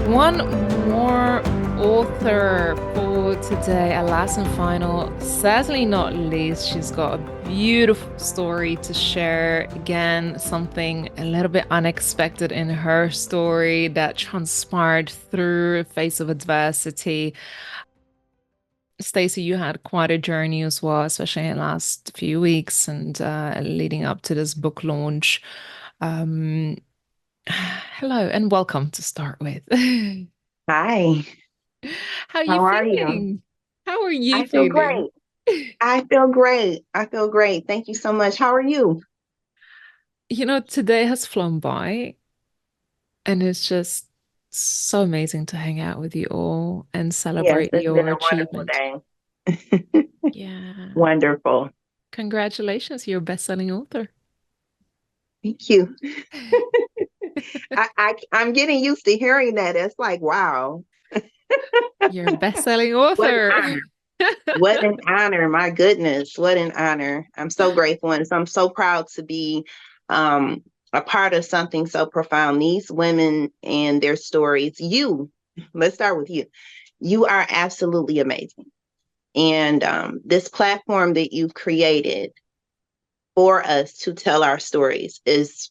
One more author for today, a last and final, certainly not least. She's got a beautiful story to share. Again, something a little bit unexpected in her story that transpired through a face of adversity. Stacie, you had quite a journey as well, especially in the last few weeks and leading up to this book launch. Um, Hello and welcome to start with. Hi, How are you how are you? feeling? How are you I feel feeling? great. I feel great. I feel great. Thank you so much. How are you? Today has flown by and it's just so amazing to hang out with you all and Yes, celebrate it's been your a wonderful achievement. day. Yeah. Wonderful. Congratulations, you're a best-selling author. Thank you. I'm getting used to hearing that. It's like, wow, You're a best-selling what an author. honor. What an honor. My goodness, what an honor. I'm so grateful and I'm so proud to be a part of something so profound. These women and their stories, let's start with you. You are absolutely amazing. And this platform that you've created for us to tell our stories is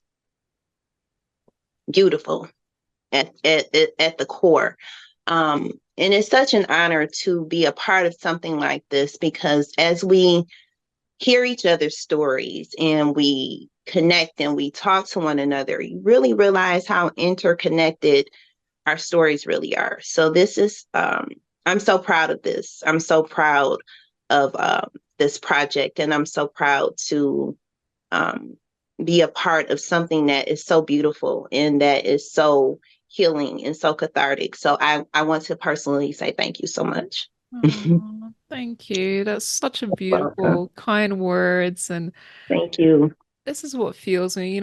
beautiful at the core. And it's such an honor to be a part of something like this because as we hear each other's stories and we connect and we talk to one another, you really realize how interconnected our stories really are. So I'm so proud of this. I'm so proud of this project, and I'm so proud to um, be a part of something that is so beautiful and that is so healing and so cathartic. So I want to personally say thank you so much. Oh, thank you. That's such a Welcome. beautiful, kind words. And Thank you. this is what fuels me.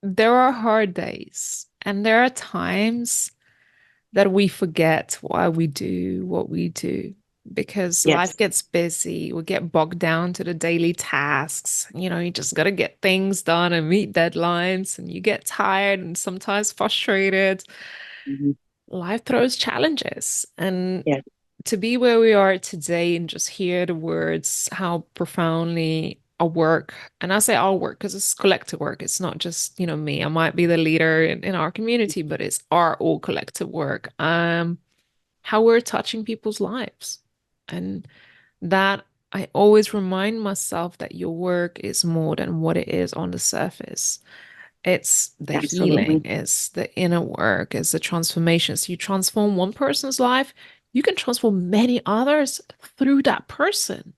There are hard days and there are times that we forget why we do what we do because life Yes. gets busy. We get bogged down to the daily tasks. You just got to get things done and meet deadlines, and you get tired and sometimes frustrated. Mhm. Life throws challenges. And Yes. to be where we are today and just hear the words, how profoundly our work, and I say our work because it's collective work. It's not just, me. I might be the leader in our community, but it's our all collective work. How we're touching people's lives. And that I always remind myself that your work is more than what it is on the surface. It's the healing, Absolutely. it's the inner work, it's the transformations. You transform one person's life, you can transform many others through that person.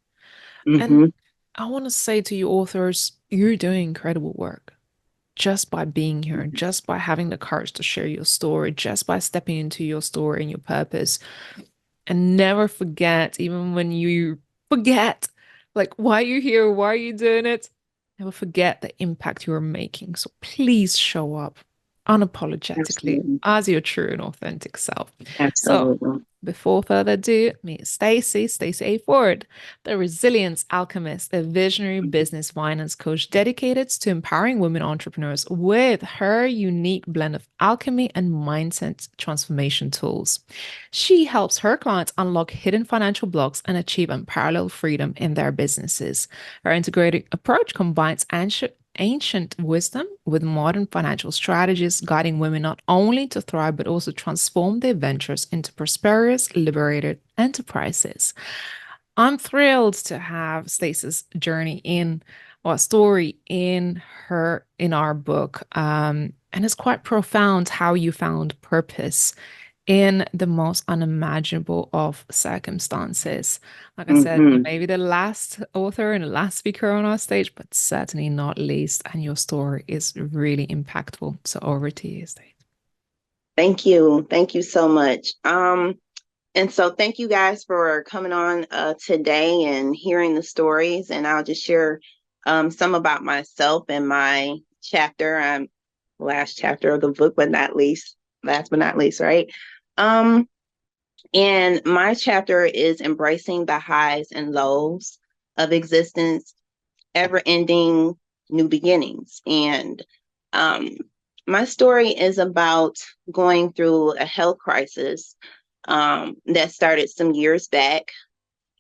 And Hmm. I want to say to you, authors, you're doing incredible work just by being here, just by having the courage to share your story, just by stepping into your story and your purpose. And never forget, even when you forget, like, why you're here, why are you doing it? Never forget the impact you're making. So please show up unapologetically Absolutely. as your true and authentic self. So Absolutely. before further ado, meet Stacie A. Ford, the Resilience Alchemist, a visionary business finance coach dedicated to empowering women entrepreneurs with her unique blend of alchemy and mindset transformation tools. She helps her clients unlock hidden financial blocks and achieve unparalleled freedom in their businesses. Her integrated approach combines ancient wisdom with modern financial strategies, guiding women not only to thrive but also transform their ventures into prosperous, liberated enterprises. I'm thrilled to have Stacey's journey in or story in our book. And it's quite profound how you found purpose in the most unimaginable of circumstances. Like I said, you Hmm. may be the last author and the last speaker on our stage, but certainly not least. And your story is really impactful. So over to you, Stacey. Thank you. Thank you so much. And so thank you guys for coming on today and hearing the stories. And I'll just share some about myself and my chapter. I'm last chapter of the book, but not least, last but not least, right? Um, and my chapter is embracing the highs and lows of existence, ever ending new beginnings. And um, My story is about going through a health crisis that started some years back.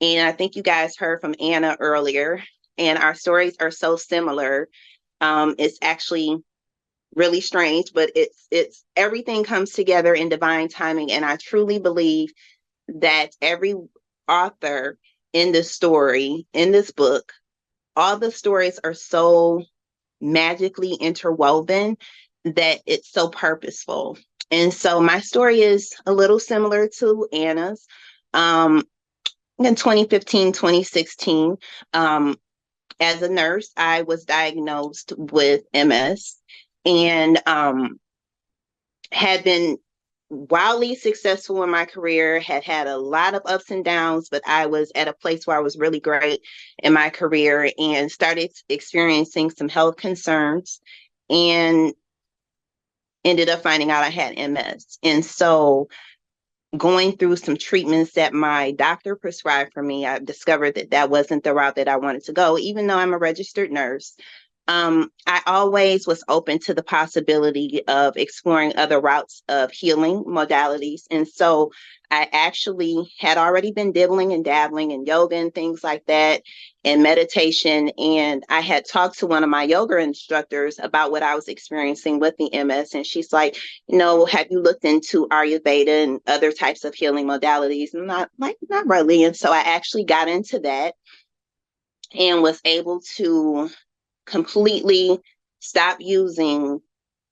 And I think you guys heard from Anna earlier, and our stories are so similar. It's actually really strange, but it's everything comes together in divine timing. And I truly believe that every author in this story, in this book, all the stories are so magically interwoven that it's so purposeful. And so my story is a little similar to Anna's. Um, in 2015, 2016, as a nurse, I was diagnosed with MS and had been wildly successful in my career, had a lot of ups and downs, but I was at a place where I was really great in my career and started experiencing some health concerns and ended up finding out I had MS. And so going through some treatments that my doctor prescribed for me, I discovered that that wasn't the route that I wanted to go, even though I'm a registered nurse. I always was open to the possibility of exploring other routes of healing modalities. And so I actually had already been dibbling and dabbling in yoga and things like that and meditation. And I had talked to one of my yoga instructors about what I was experiencing with the MS. And she's like, have you looked into Ayurveda and other types of healing modalities? And I'm not like, not really. And so I actually got into that and was able to completely stop using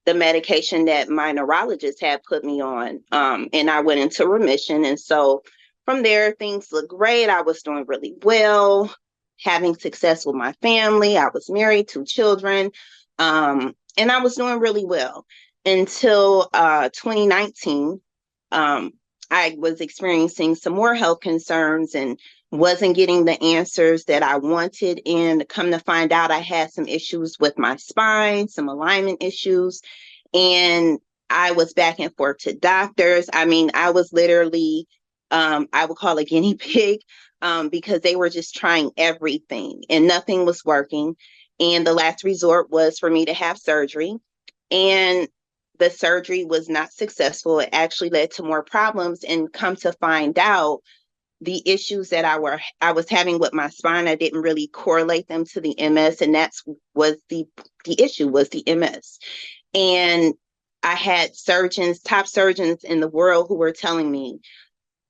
the medication that my neurologist had put me on. And I went into remission. And so from there, things looked great. I was doing really well, having success with my family. I was married, 2 children, and I was doing really well until 2019. I was experiencing some more health concerns and wasn't getting the answers that I wanted. And come to find out, I had some issues with my spine, some alignment issues. And I was back and forth to doctors. I mean, I was literally, I would call a guinea pig because they were just trying everything and nothing was working. And the last resort was for me to have surgery. And the surgery was not successful. It actually led to more problems. And come to find out, the issues that I was having with my spine, I didn't really correlate them to the MS, and that's was the issue was the MS. And I had surgeons, top surgeons in the world, who were telling me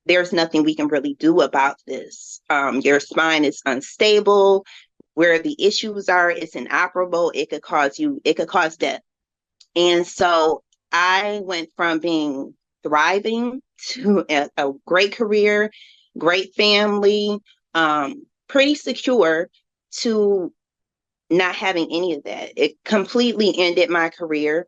there's nothing we can really do about this. Your spine is unstable. Where the issues are, it's inoperable. It could cause death. And so I went from being thriving to a great career, great family, pretty secure, to not having any of that. It completely ended my career,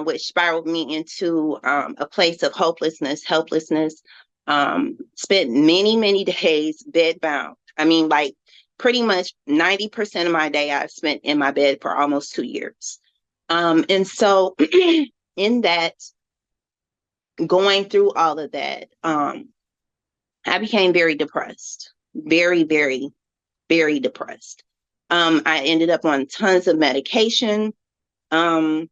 which spiraled me into a place of hopelessness, helplessness. Spent many, many days bedbound. I mean, like pretty much 90% of my day I've spent in my bed for almost 2 years. And so in that, going through all of that, I became very depressed, very, very, very depressed. I ended up on tons of medication. And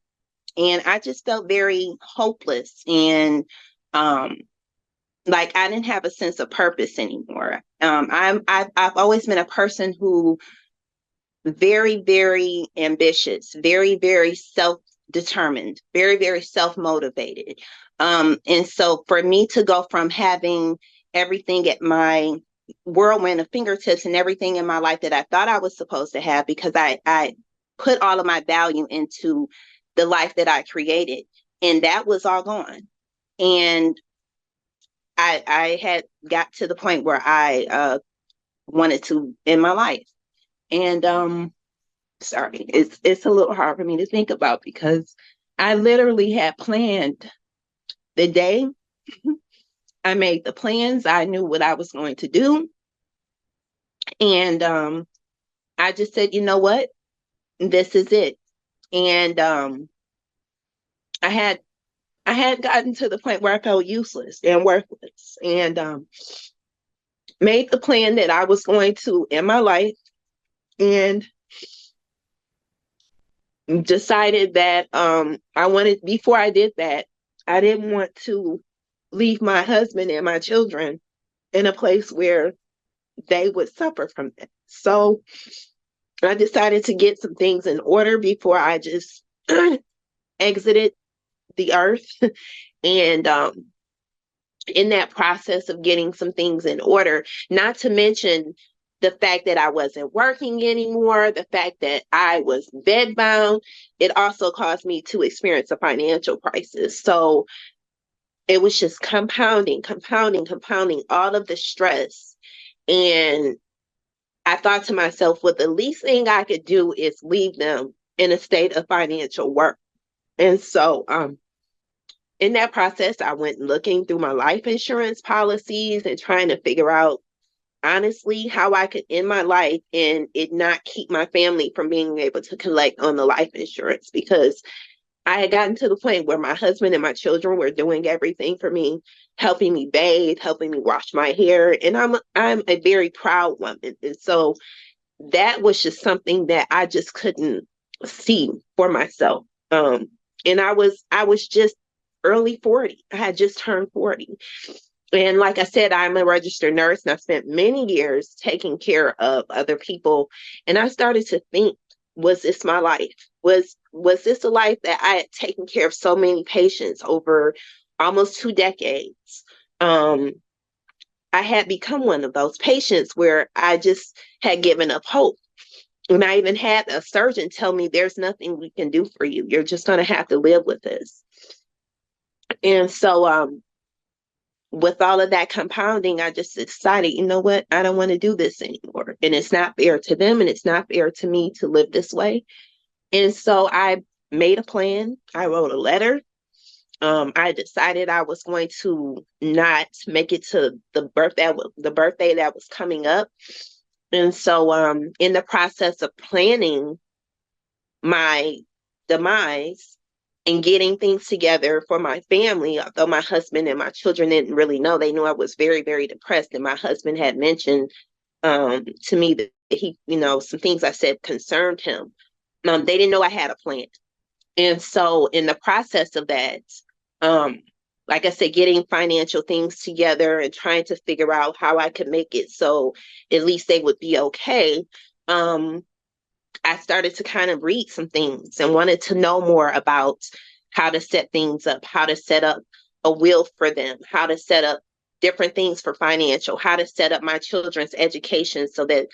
I just felt very hopeless and like I didn't have a sense of purpose anymore. I've always been a person who very, very ambitious, very, very self-determined, very, very self-motivated. And so for me to go from having everything at my whirlwind of fingertips and everything in my life that I thought I was supposed to have, because I put all of my value into the life that I created, and that was all gone. And I had got to the point where I wanted to end my life. And sorry, it's a little hard for me to think about because I literally had planned the day. I made the plans. I knew what I was going to do. And I just said, you know what? This is it. And I had I had gotten to the point where I felt useless and worthless, and made the plan that I was going to end my life. And decided that I wanted, before I did that, I didn't want to leave my husband and my children in a place where they would suffer from it. So I decided to get some things in order before I just exited the earth. And in that process of getting some things in order, not to mention the fact that I wasn't working anymore, the fact that I was bedbound, it also caused me to experience a financial crisis. So it was just compounding all of the stress. And I thought to myself, well, the least thing I could do is leave them in a state of financial work. And so in that process, I went looking through my life insurance policies and trying to figure out honestly how I could end my life and it not keep my family from being able to collect on the life insurance, because I had gotten to the point where my husband and my children were doing everything for me, helping me bathe, helping me wash my hair, and I'm a very proud woman. And so that was just something that I just couldn't see for myself. And I was just early 40. I had just turned 40. And like I said, I'm a registered nurse and I spent many years taking care of other people. And I started to think, was this my life? Was this a life that I had taken care of so many patients over almost 2 decades? I had become one of those patients where I just had given up hope. And I even had a surgeon tell me, there's nothing we can do for you. You're just going to have to live with this. And so with all of that compounding, I just decided, you know what? I don't want to do this anymore. And it's not fair to them and it's not fair to me to live this way. And so I made a plan. I wrote a letter. I decided I was going to not make it to the birthday that was coming up. And so in the process of planning my demise and getting things together for my family, although my husband and my children didn't really know, they knew I was very, very depressed. And my husband had mentioned to me that he, some things I said concerned him. They didn't know I had a plan. And so in the process of that, um, like I said, getting financial things together and trying to figure out how I could make it so at least they would be okay. Um, I started to kind of read some things and wanted to know more about how to set things up, how to set up a will for them, how to set up different things for financial, how to set up my children's education so that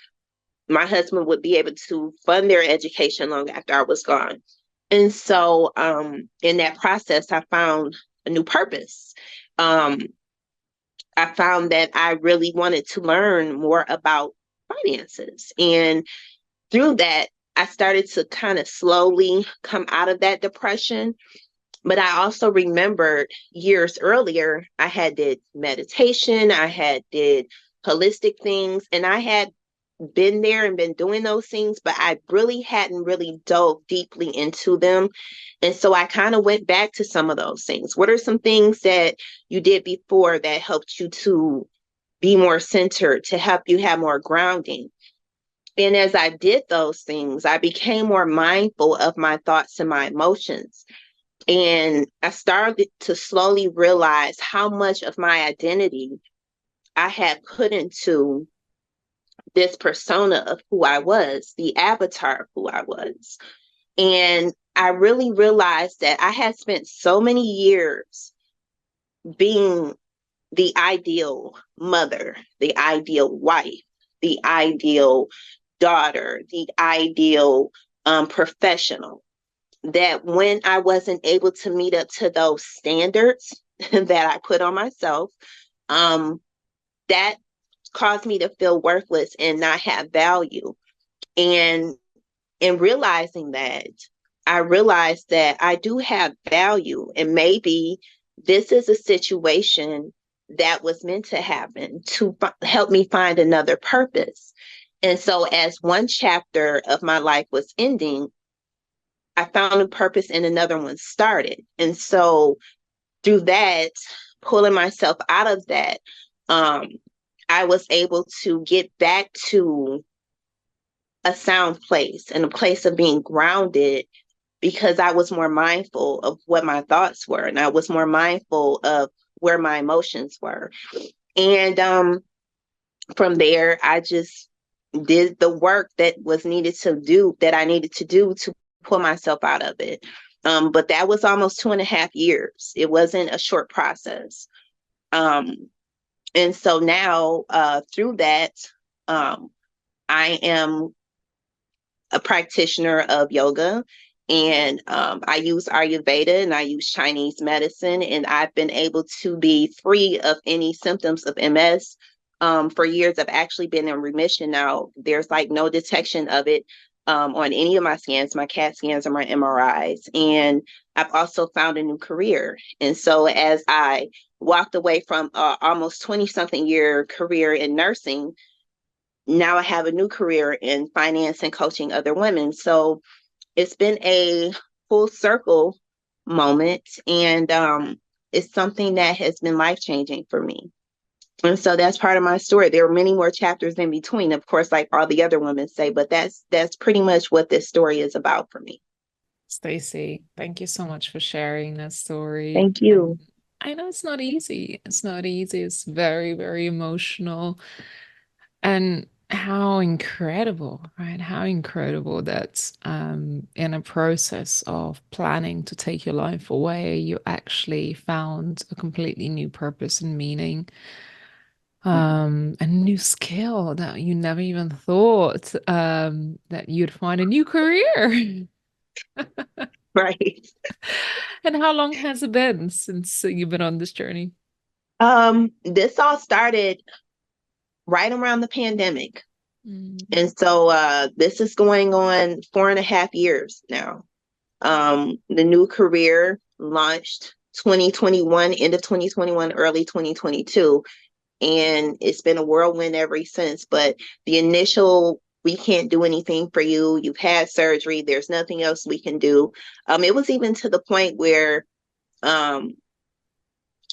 my husband would be able to fund their education long after I was gone. And so in that process, I found a new purpose. Um, I found that I really wanted to learn more about finances. And through that, I started to kind of slowly come out of that depression. But I also remembered years earlier, I had did meditation, I had did holistic things, and I had been there and been doing those things, but I really hadn't really dove deeply into them. And so I kind of went back to some of those things. What are some things that you did before that helped you to be more centered, to help you have more grounding? And as I did those things, I became more mindful of my thoughts and my emotions. And I started to slowly realize how much of my identity I had put into this persona of who I was, the avatar of who I was. And I really realized that I had spent so many years being the ideal mother, the ideal wife, the ideal daughter, the ideal professional, that when I wasn't able to meet up to those standards that I put on myself, um, that caused me to feel worthless and not have value. And in realizing that, I realized that I do have value, and maybe this is a situation that was meant to happen to help me find another purpose. And so, as one chapter of my life was ending, I found a purpose and another one started. And so, through that, pulling myself out of that, um, I was able to get back to a sound place and a place of being grounded because I was more mindful of what my thoughts were, and I was more mindful of where my emotions were. And from there, I just did the work that was needed to do, that I needed to do to pull myself out of it. But that was almost 2.5 years. It wasn't a short process. Um, and so now, through that, um, I am a practitioner of yoga, and I use Ayurveda and I use Chinese medicine, and I've been able to be free of any symptoms of MS. For years, I've actually been in remission now. There's like no detection of it on any of my scans, my CAT scans or my MRIs. And I've also found a new career. And so as I walked away from almost 20 something year career in nursing, now I have a new career in finance and coaching other women. So it's been a full circle moment, and it's something that has been life changing for me. And so that's part of my story. There are many more chapters in between, of course, like all the other women say, but that's pretty much what this story is about for me. Stacie, thank you so much for sharing that story. Thank you. I know it's not easy. It's not easy. It's very, very emotional. And how incredible, right? How incredible that in a process of planning to take your life away, you actually found a completely new purpose and meaning, a new skill that you never even thought that you'd find a new career. Right. And how long has it been since you've been on this journey? This all started right around the pandemic. Mm. And so this is going on 4.5 years now. The new career launched 2021, end of 2021, early 2022. And it's been a whirlwind ever since. But the initial, we can't do anything for you. You've had surgery. There's nothing else we can do. It was even to the point where um,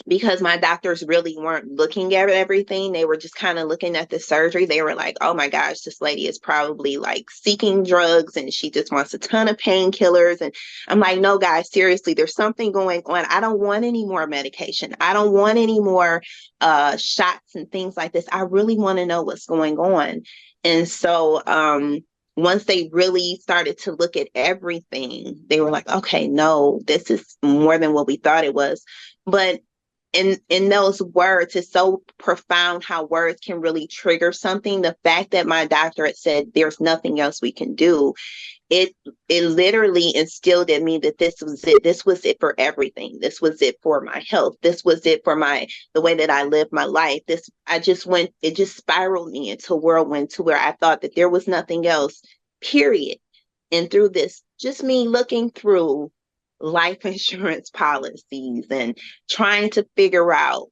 because my doctors really weren't looking at everything. They were just kind of looking at the surgery. They were like, oh my gosh, this lady is probably like seeking drugs and she just wants a ton of painkillers. And I'm like, no, guys, seriously, there's something going on. I don't want any more medication. I don't want any more shots and things like this. I really want to know what's going on. And so, once they really started to look at everything, they were like, okay, no, this is more than what we thought it was. But in those words, it's so profound how words can really trigger something. The fact that my doctor had said there's nothing else we can do, it it literally instilled in me that this was it. This was it for everything. This was it for my health. This was it for the way that I live my life. It just spiraled me into a whirlwind to where I thought that there was nothing else, period. And through this, just me looking through life insurance policies and trying to figure out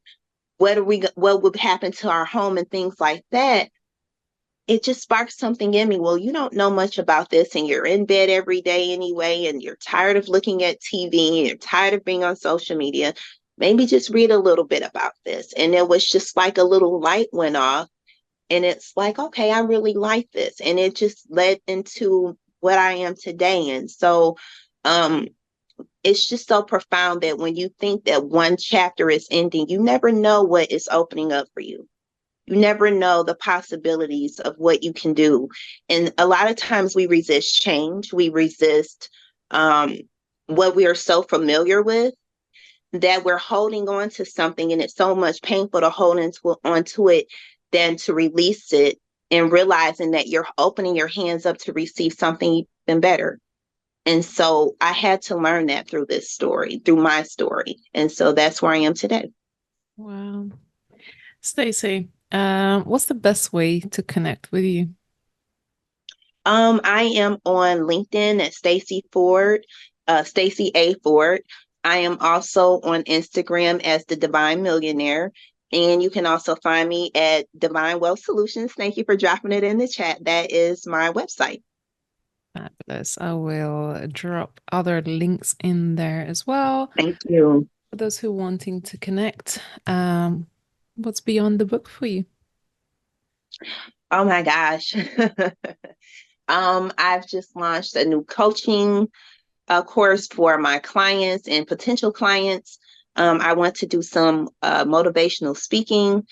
what would happen to our home and things like that, it just sparked something in me. Well, you don't know much about this, and you're in bed every day anyway, and you're tired of looking at TV, and you're tired of being on social media. Maybe just read a little bit about this. And it was just like a little light went off, and it's like, okay, I really like this. And it just led into what I am today. And so, um, it's just so profound that when you think that one chapter is ending, you never know what is opening up for you. You never know the possibilities of what you can do. And a lot of times we resist change. We resist um, what we are so familiar with, that we're holding on to something, and it's so much painful to hold onto it than to release it, and realizing that you're opening your hands up to receive something even better. And so I had to learn that through this story, through my story. And so that's where I am today. Wow. Stacie, what's the best way to connect with you? I am on LinkedIn at Stacie Ford, Stacie A. Ford. I am also on Instagram as the Divine Millionaire. And you can also find me at Divine Wealth Solutions. Thank you for dropping it in the chat. That is my website. Fabulous. I will drop other links in there as well Thank you. for those who are wanting to connect. What's beyond the book for you? Oh my gosh. I've just launched a new coaching course, for my clients and potential clients. I want to do some motivational speaking.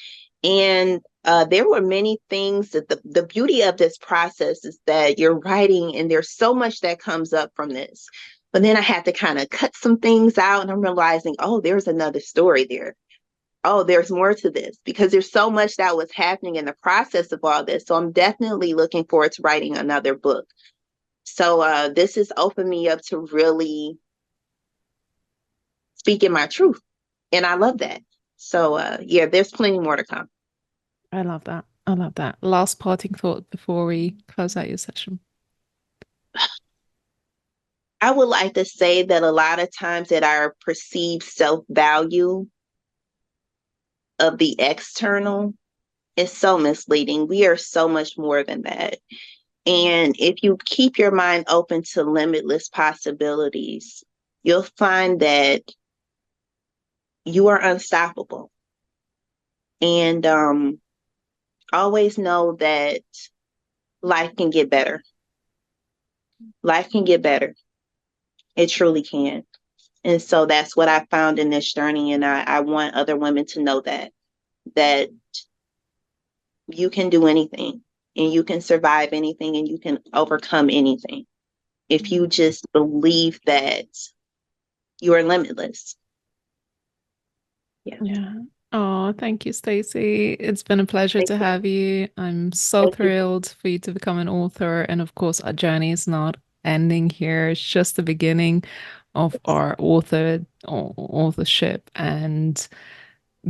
And there were many things that the beauty of this process is that you're writing, and there's so much that comes up from this. But then I had to kind of cut some things out, and I'm realizing, oh, there's another story there. Oh, there's more to this, because there's so much that was happening in the process of all this. So I'm definitely looking forward to writing another book. So this has opened me up to really speaking my truth. And I love that. So yeah, there's plenty more to come. I love that. I love that. Last parting thought before we close out your session. I would like to say that a lot of times that our perceived self-value of the external is so misleading. We are so much more than that. And if you keep your mind open to limitless possibilities, you'll find that you are unstoppable. And always know that life can get better. Life can get better. It truly can. And so that's what I found in this journey. And I want other women to know that you can do anything, and you can survive anything, and you can overcome anything if you just believe that you are limitless. Yeah. Yeah. Oh, thank you, Stacie. It's been a pleasure Thank to you. have you. I'm so Thank you. thrilled for you to become an author. And of course, our journey is not ending here. It's just the beginning of our authorship and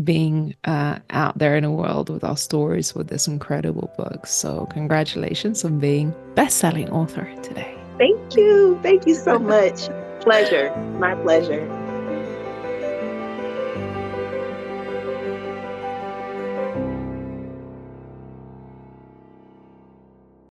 being out there in the world with our stories with this incredible book. So congratulations on being best-selling author today. Thank you. Thank you so much. Pleasure. My pleasure.